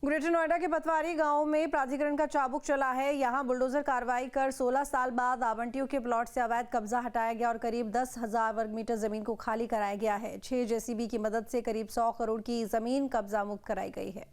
Greater Noida के पतवारी गांव में प्राधिकरण का चाबुक चला है। यहां बुलडोजर कार्रवाई कर 16 साल बाद आवंटियों के प्लॉट से अवैध कब्जा हटाया गया और करीब 10,000 वर्ग मीटर जमीन को खाली कराया गया है। 6 जेसीबी की मदद से करीब 100 करोड़ की जमीन कब्जा मुक्त कराई गई है।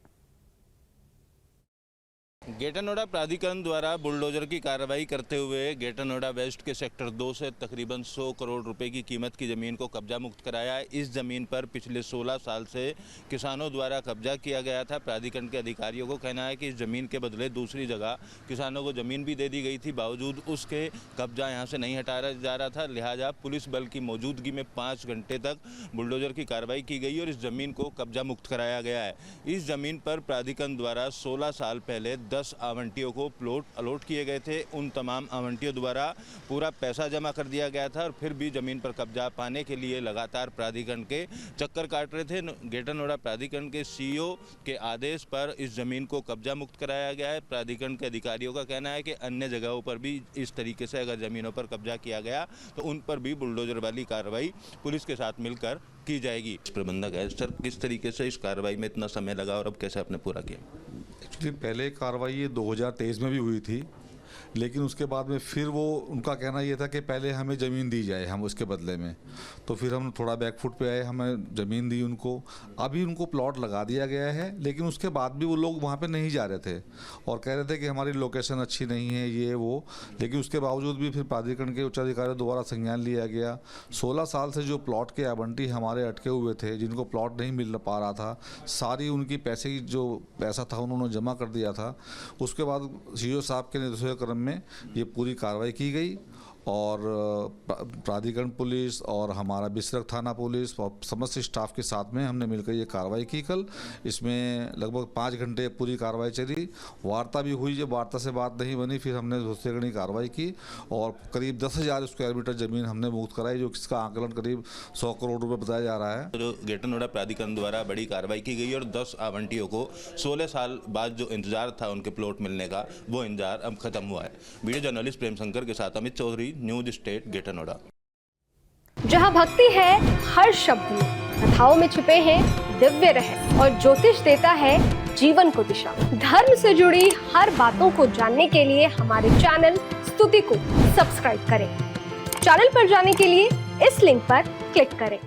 ग्रेटर नोएडा प्राधिकरण द्वारा बुलडोजर की कार्रवाई करते हुए ग्रेटर नोएडा वेस्ट के सेक्टर 2 से तकरीबन 100 करोड़ रुपए की कीमत की ज़मीन को कब्जा मुक्त कराया है। इस ज़मीन पर पिछले 16 साल से किसानों द्वारा कब्जा किया गया था। प्राधिकरण के अधिकारियों को कहना है कि इस ज़मीन के बदले दूसरी जगह किसानों को ज़मीन भी दे दी गई थी, बावजूद उसके कब्जा यहाँ से नहीं हटाया जा रहा था। लिहाजा पुलिस बल की मौजूदगी में 5 घंटे तक बुलडोजर की कार्रवाई की गई और इस ज़मीन को कब्जा मुक्त कराया गया है। इस ज़मीन पर प्राधिकरण द्वारा 16 साल पहले 10 आवंटियों को प्लॉट अलॉट किए गए थे। उन तमाम आवंटियों द्वारा पूरा पैसा जमा कर दिया गया था और फिर भी ज़मीन पर कब्जा पाने के लिए लगातार प्राधिकरण के चक्कर काट रहे थे। ग्रेटर नोएडा प्राधिकरण के सीईओ के आदेश पर इस ज़मीन को कब्जा मुक्त कराया गया है। प्राधिकरण के अधिकारियों का कहना है कि अन्य जगहों पर भी इस तरीके से अगर ज़मीनों पर कब्जा किया गया तो उन पर भी बुलडोजर वाली कार्रवाई पुलिस के साथ मिलकर की जाएगी। प्रबंधक है सर, किस तरीके से इस कार्रवाई में इतना समय लगा और अब कैसे आपने पूरा किया? एक्चुअली पहले कार्रवाई ये 2023 में भी हुई थी, लेकिन उसके बाद में फिर वो उनका कहना ये था कि पहले हमें ज़मीन दी जाए, हम उसके बदले में। तो फिर हम थोड़ा बैकफुट पे आए, हमें ज़मीन दी उनको। अभी उनको प्लॉट लगा दिया गया है, लेकिन उसके बाद भी वो लोग वहाँ पे नहीं जा रहे थे और कह रहे थे कि हमारी लोकेशन अच्छी नहीं है, ये वो। लेकिन उसके बावजूद भी फिर प्राधिकरण के उच्चाधिकारियों द्वारा संज्ञान लिया गया। 16 साल से जो प्लॉट के आवंटी हमारे अटके हुए थे, जिनको प्लॉट नहीं मिल पा रहा था, सारी उनकी पैसे की जो पैसा था उन्होंने जमा कर दिया था। उसके बाद सीईओ साहब के निर्देशक्रम में ये पूरी कार्रवाई की गई और प्राधिकरण पुलिस और हमारा बिसरख थाना पुलिस और समस्त स्टाफ के साथ में हमने मिलकर ये कार्रवाई की। कल इसमें लगभग 5 घंटे पूरी कार्रवाई चली। वार्ता भी हुई, जब वार्ता से बात नहीं बनी फिर हमने दूसरी कार्रवाई की और करीब 10,000 स्क्वायर मीटर जमीन हमने मुक्त कराई, जो इसका आकलन करीब 100 करोड़ रुपये बताया जा रहा है। तो ग्रेटर नोएडा प्राधिकरण द्वारा बड़ी कार्रवाई की गई और 10 आवंटियों को 16 साल बाद जो इंतजार था उनके प्लॉट मिलने का, वो इंतजार अब खत्म हुआ है। वीडियो जर्नलिस्ट प्रेम शंकर के साथ Amit Chaudhary, news state, greater Noida. जहां भक्ति है हर शब्द में, कथाओं में छुपे हैं दिव्य रहस्य और ज्योतिष देता है जीवन को दिशा। धर्म से जुड़ी हर बातों को जानने के लिए हमारे चैनल स्तुति को सब्सक्राइब करें। चैनल पर जाने के लिए इस लिंक पर क्लिक करें।